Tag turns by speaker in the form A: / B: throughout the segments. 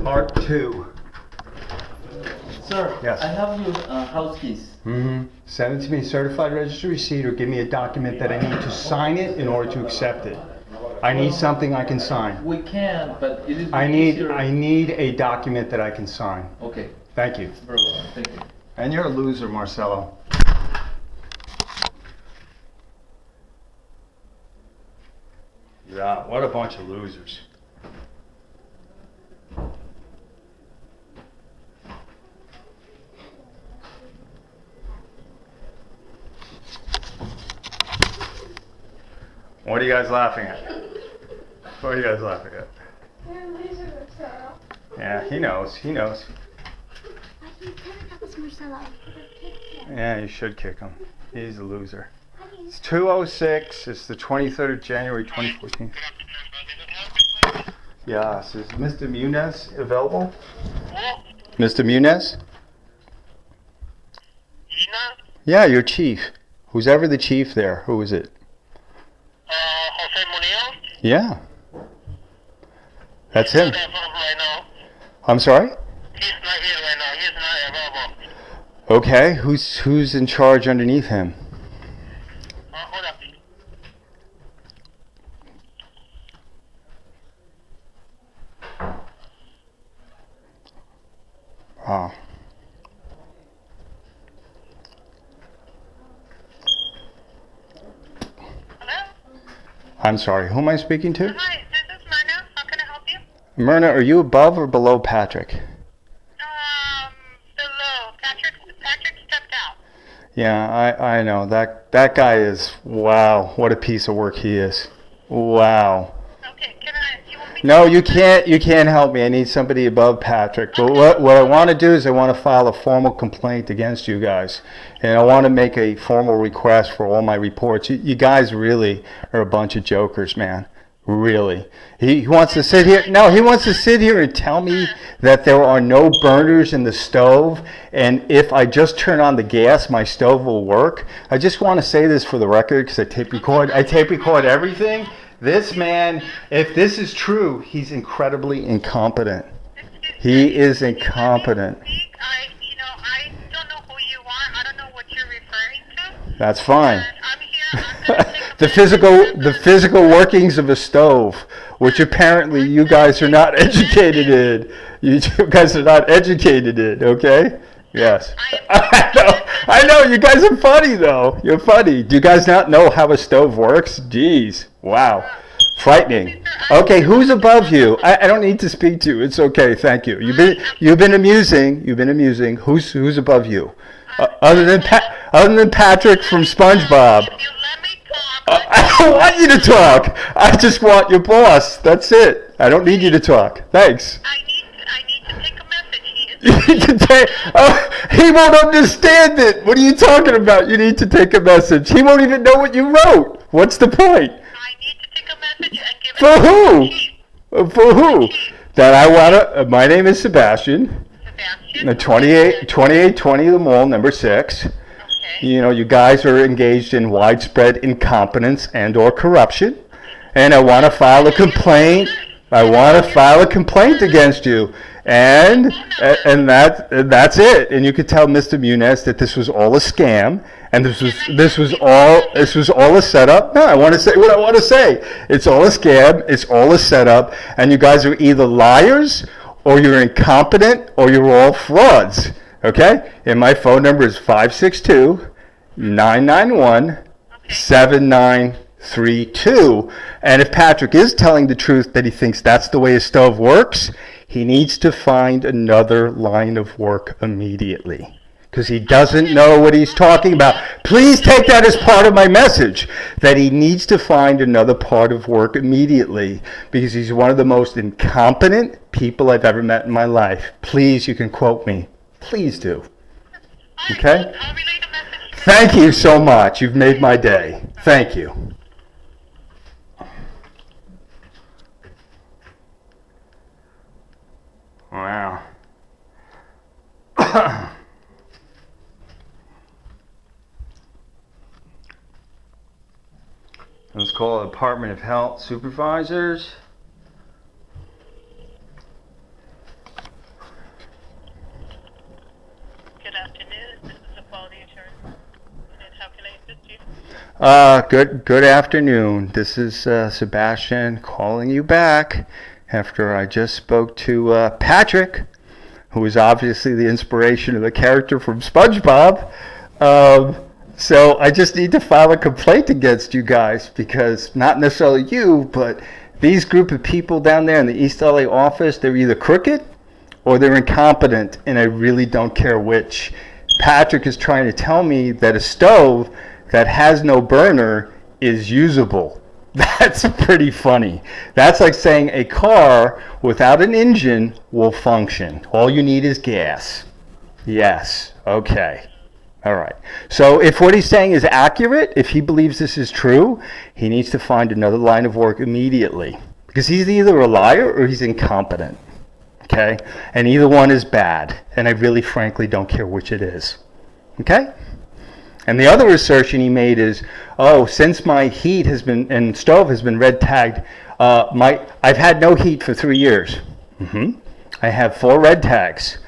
A: Part 2.
B: Sir,
A: Yes.
B: I have your house keys.
A: Send it to me, certified registered receipt, or give me a document that I need to sign it in order to accept it. I need something I can sign.
B: We can, but it is
A: I
B: easier.
A: need a document that I can sign.
B: Okay,
A: Thank you.
B: very well. Thank you.
A: And you're a loser, Marcelo. Yeah, what a bunch of losers. What are you guys laughing at? What are you guys laughing at? Yeah, he knows. He knows.
C: I can tell that was Marcelo.
A: Yeah, you should kick him. He's a loser. It's 2:06. It's the 23rd of January, 2014. Yes, is Mr. Muniz available? Mr. Muniz? Yeah, your chief. Who's ever the chief there? Who is it?
D: Jose Munir?
A: Yeah. That's him.
D: He's not available right now.
A: I'm sorry?
D: He's not here right now. He's not available.
A: Okay, who's in charge underneath him?
D: Hold up.
A: Ah.
D: Hello?
A: I'm sorry, who am I speaking to?
D: Hi, this is Myrna. How can I help you?
A: Myrna, are you above or below Patrick?
D: Below. Patrick stepped out.
A: Yeah, I know. That guy is, wow, what a piece of work he is. Wow.
D: Okay, you want me
A: No, you can't help me. I need somebody above Patrick. But what I want to do is I want to file a formal complaint against you guys. And I want to make a formal request for all my reports. You guys really are a bunch of jokers, man. Really. He wants to sit here. No, he wants to sit here and tell me that there are no burners in the stove, and if I just turn on the gas, my stove will work. I just want to say this for the record because I tape record everything. This man, if this is true, he's incredibly incompetent. He is incompetent.
D: I don't know who you are. I don't know what you're referring to.
A: That's fine.
D: And I'm here. I'm gonna take a
A: The physical workings of a stove, which apparently you guys are not educated in. You guys are not educated in, okay? Yes. I know, you guys are funny though. You're funny. Do you guys not know how a stove works? Jeez. Wow. Frightening. Okay, who's above you? I don't need to speak to you. It's okay, thank you. You've been amusing. Who's above you? Other than Patrick from SpongeBob.
D: If you let me talk,
A: I don't want you to talk. I just want your boss. That's it. I don't need you to talk. Thanks.
D: I need to take a message. He is
A: You can he won't understand it. What are you talking about? You need to take a message. He won't even know what you wrote. What's the point?
D: I need to take a message and give it
A: For
D: to
A: who?
D: the chief.
A: For who? That I want to... my name is Sebastian.
D: Sebastian?
A: 2820 The Mall, number 6.
D: Okay.
A: You know, you guys are engaged in widespread incompetence and or corruption. And I want to file a complaint. I want to file a complaint against you. And that's it. And you could tell Mr. Muniz that this was all a scam, and this was all a setup. No, I want to say what I want to say. It's all a scam. It's all a setup, and you guys are either liars, or you're incompetent, or you're all frauds. Okay? And my phone number is 562-991-7932. And if Patrick is telling the truth that he thinks that's the way a stove works, he needs to find another line of work immediately. Because he doesn't know what he's talking about. Please take that as part of my message, that he needs to find another part of work immediately, because he's one of the most incompetent people I've ever met in my life. Please, you can quote me. Please do. Okay?
D: I'll relay the message.
A: Thank you so much. You've made my day. Thank you. Wow. Let's call the Department of Health supervisors. Good afternoon. This is Sebastian calling you back after I just spoke to Patrick, who is obviously the inspiration of the character from SpongeBob. So I just need to file a complaint against you guys because not necessarily you, but these group of people down there in the East LA office, they're either crooked or they're incompetent, and I really don't care which. Patrick is trying to tell me that a stove that has no burner is usable. That's pretty funny. That's like saying a car without an engine will function. All you need is gas. Yes. Okay. All right. So if what he's saying is accurate, if he believes this is true, he needs to find another line of work immediately. Because he's either a liar or he's incompetent. Okay? And either one is bad. And I really frankly don't care which it is. Okay? And the other assertion he made is, oh, since my heat has been and stove has been red tagged, I've had no heat for 3 years. I have 4 red tags.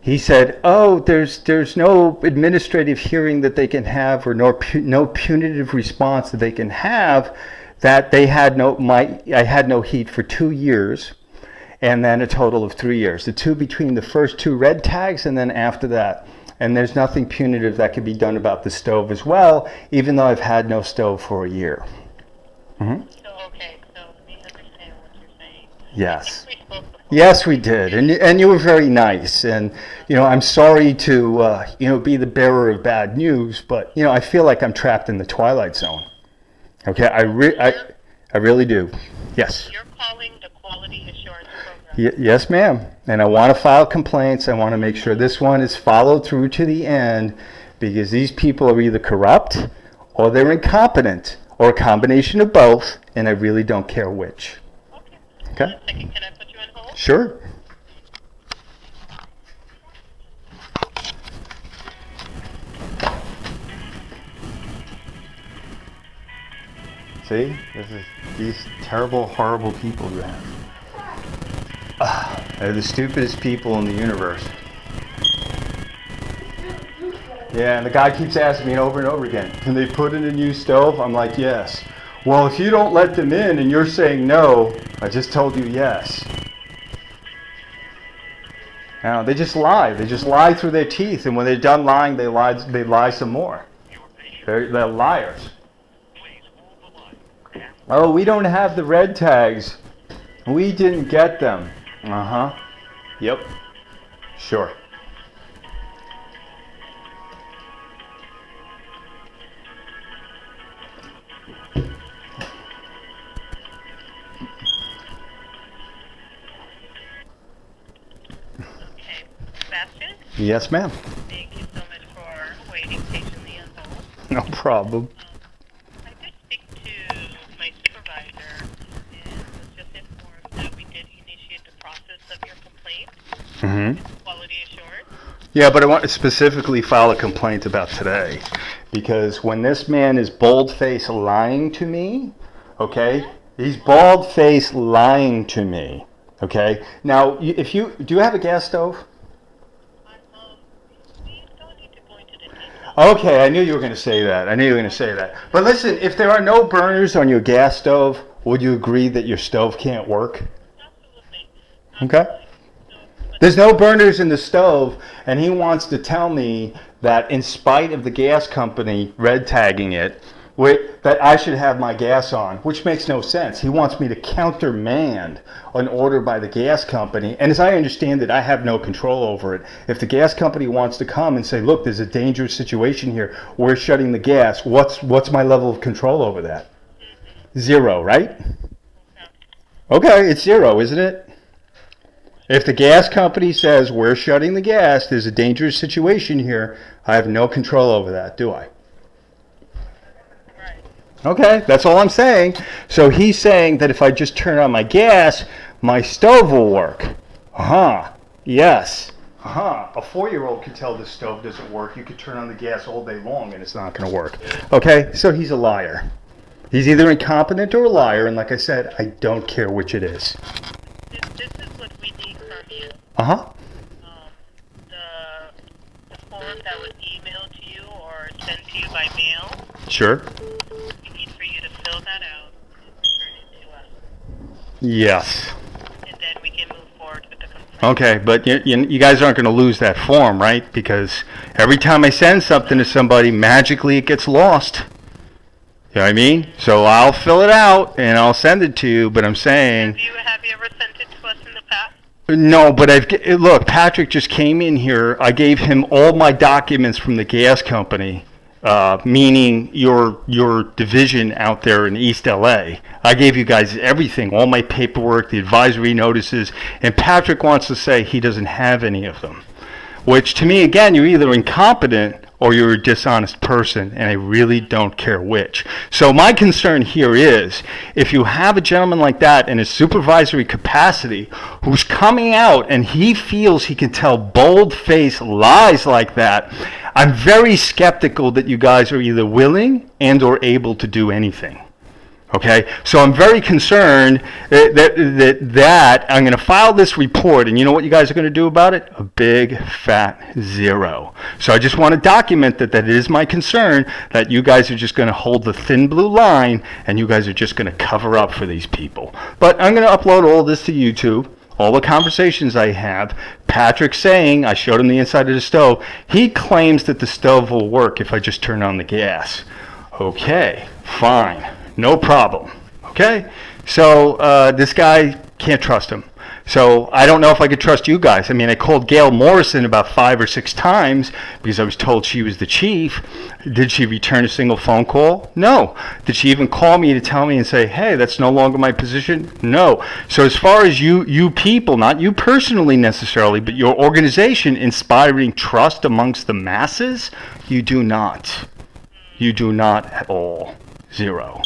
A: He said, oh, there's no administrative hearing that they can have or no punitive response that they can have that I had no heat for 2 years and then a total of 3 years. The two between the first 2 red tags and then after that. And there's nothing punitive that can be done about the stove as well, even though I've had no stove for a year.
D: So, okay, so we understand what you're saying.
A: Yes.
D: We spoke before.
A: Yes, we did. And you were very nice. And, I'm sorry to, be the bearer of bad news, but, I feel like I'm trapped in the Twilight Zone. Okay, I really do. Yes.
D: You're calling the Quality Assurance Program.
A: Yes, ma'am. And I want to file complaints. I want to make sure this one is followed through to the end because these people are either corrupt or they're incompetent or a combination of both, and I really don't care which. Okay?
D: One second, can I put you on hold?
A: Sure. See? This is these terrible, horrible people you have. They're the stupidest people in the universe. Yeah, and the guy keeps asking me over and over again, can they put in a new stove? I'm like, yes. Well, if you don't let them in and you're saying no, I just told you yes. Now, they just lie. They just lie through their teeth, and when they're done lying, they lie some more. They're liars. Oh, we don't have the red tags. We didn't get them. Uh-huh. Yep. Sure.
D: Okay, Sebastian,
A: Yes, ma'am.
D: thank you so much for waiting patiently on hold.
A: No problem.
D: I did speak to my supervisor and was just informed that we did initiate the process of your complaint. Quality assurance.
A: Yeah, but I want to specifically file a complaint about today. Because when this man is bold-faced lying to me, okay? He's bald-faced lying to me, okay? Now, do you have a gas stove?
D: We don't need to go into the details.
A: Okay, I knew you were going to say that. But listen, if there are no burners on your gas stove, would you agree that your stove can't work?
D: Absolutely.
A: Okay. There's no burners in the stove, and he wants to tell me that in spite of the gas company red tagging it, that I should have my gas on, which makes no sense. He wants me to countermand an order by the gas company, and as I understand it, I have no control over it. If the gas company wants to come and say, look, there's a dangerous situation here, we're shutting the gas, what's my level of control over that? 0, right? Okay, it's 0, isn't it? If the gas company says, we're shutting the gas, there's a dangerous situation here, I have no control over that, do I?
D: Right.
A: Okay, that's all I'm saying. So he's saying that if I just turn on my gas, my stove will work. Yes. A 4-year-old can tell the stove doesn't work. You could turn on the gas all day long and it's not going to work. Okay, so he's a liar. He's either incompetent or a liar, and like I said, I don't care which it is.
D: This is what we need from you. The form that was emailed to you or sent to you by mail.
A: Sure. Yes.
D: and then we can move forward with the complaint.
A: Okay, but you guys aren't going to lose that form, right? Because every time I send something to somebody, magically it gets lost. You know what I mean? So I'll fill it out and I'll send it to you, but I'm saying...
D: Have you ever sent it to us in the past?
A: No, but look, Patrick just came in here. I gave him all my documents from the gas company, meaning your division out there in East LA. I gave you guys everything, all my paperwork, the advisory notices, and Patrick wants to say he doesn't have any of them. Which to me, again, you're either incompetent or you're a dishonest person, and I really don't care which. So my concern here is, if you have a gentleman like that in a supervisory capacity who's coming out and he feels he can tell bold-faced lies like that, I'm very skeptical that you guys are either willing and or able to do anything. Okay, so I'm very concerned that I'm going to file this report, and you know what you guys are going to do about it? A big fat 0. So I just want to document that it is my concern that you guys are just going to hold the thin blue line, and you guys are just going to cover up for these people. But I'm going to upload all this to YouTube. All the conversations I have, Patrick saying, I showed him the inside of the stove, he claims that the stove will work if I just turn on the gas. Okay, fine. No problem. Okay? So this guy, can't trust him. So I don't know if I could trust you guys. I mean, I called Gail Morrison about 5 or 6 times because I was told she was the chief. Did she return a single phone call? No. Did she even call me to tell me and say, hey, that's no longer my position? No. So as far as you people, not you personally necessarily, but your organization inspiring trust amongst the masses, you do not. You do not at all. 0.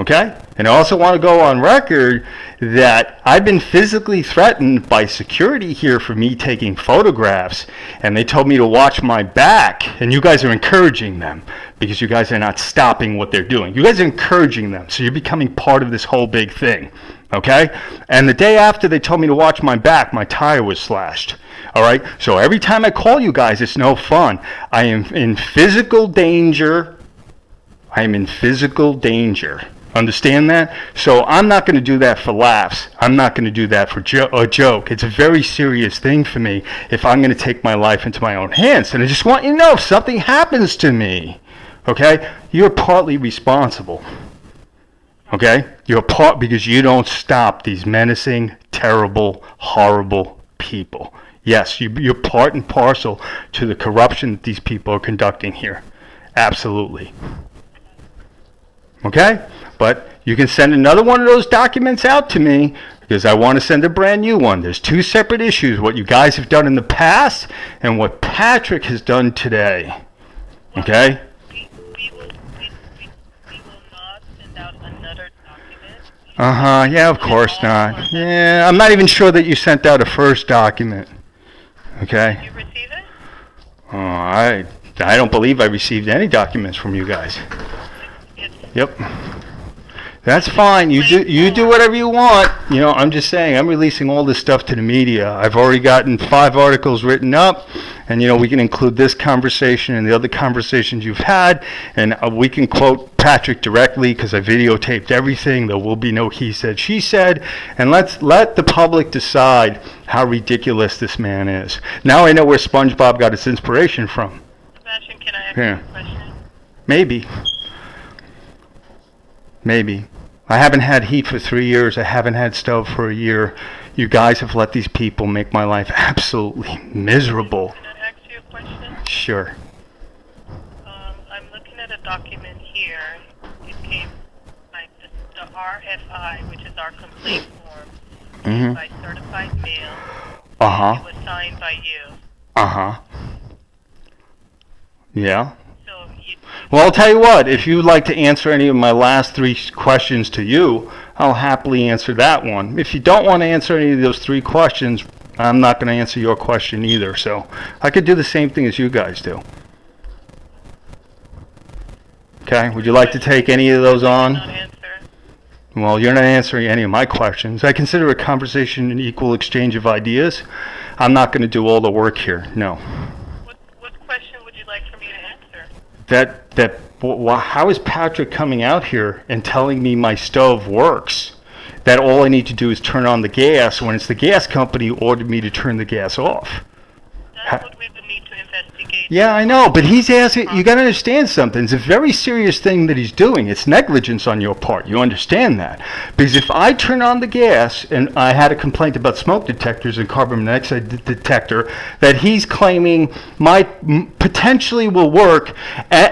A: Okay? And I also want to go on record that I've been physically threatened by security here for me taking photographs, and they told me to watch my back, and you guys are encouraging them because you guys are not stopping what they're doing. You guys are encouraging them, so you're becoming part of this whole big thing. Okay? And the day after they told me to watch my back, my tire was slashed. All right? So every time I call you guys, it's no fun. I am in physical danger. I am in physical danger. Understand that? So I'm not going to do that for laughs. I'm not going to do that for a joke. It's a very serious thing for me if I'm going to take my life into my own hands. And I just want you to know, if something happens to me, okay, you're partly responsible. Okay? You're because you don't stop these menacing, terrible, horrible people. Yes, you're part and parcel to the corruption that these people are conducting here. Absolutely. Okay? But you can send another one of those documents out to me because I want to send a brand new one. There's 2 separate issues, what you guys have done in the past and what Patrick has done today. Okay?
D: We will not send out another document.
A: Yeah, of course not. Yeah, I'm not even sure that you sent out a first document. Okay?
D: Did you receive it?
A: Oh, I don't believe I received any documents from you guys. Yep. That's fine. You do whatever you want. You know, I'm just saying, I'm releasing all this stuff to the media. I've already gotten 5 articles written up, and you know, we can include this conversation and the other conversations you've had, and we can quote Patrick directly because I videotaped everything. There will be no he said, she said, and let the public decide how ridiculous this man is. Now I know where SpongeBob got its inspiration from.
D: Sebastian, can I ask you a question?
A: Maybe. I haven't had heat for 3 years. I haven't had stove for a year. You guys have let these people make my life absolutely miserable.
D: Can I ask you a question?
A: Sure.
D: I'm looking at a document here. It came like the RFI, which is our complaint form, by certified mail. It was signed by you.
A: Yeah. Well, I'll tell you what, if you'd like to answer any of my last 3 questions to you, I'll happily answer that one. If you don't want to answer any of those 3 questions, I'm not going to answer your question either. So I could do the same thing as you guys do. Okay, would you like to take any of those on? Well, you're not answering any of my questions. I consider a conversation an equal exchange of ideas. I'm not going to do all the work here, no.
D: What question would you like for me to answer?
A: How is Patrick coming out here and telling me my stove works? that all I need to do is turn on the gas when it's the gas company who ordered me to turn the gas off.
D: That's what we would need to investigate.
A: Yeah, I know, but he's asking, you gotta understand something. It's a very serious thing that he's doing. It's negligence on your part. You understand that? Because if I turn on the gas, and I had a complaint about smoke detectors and carbon monoxide detector, that he's claiming potentially will work,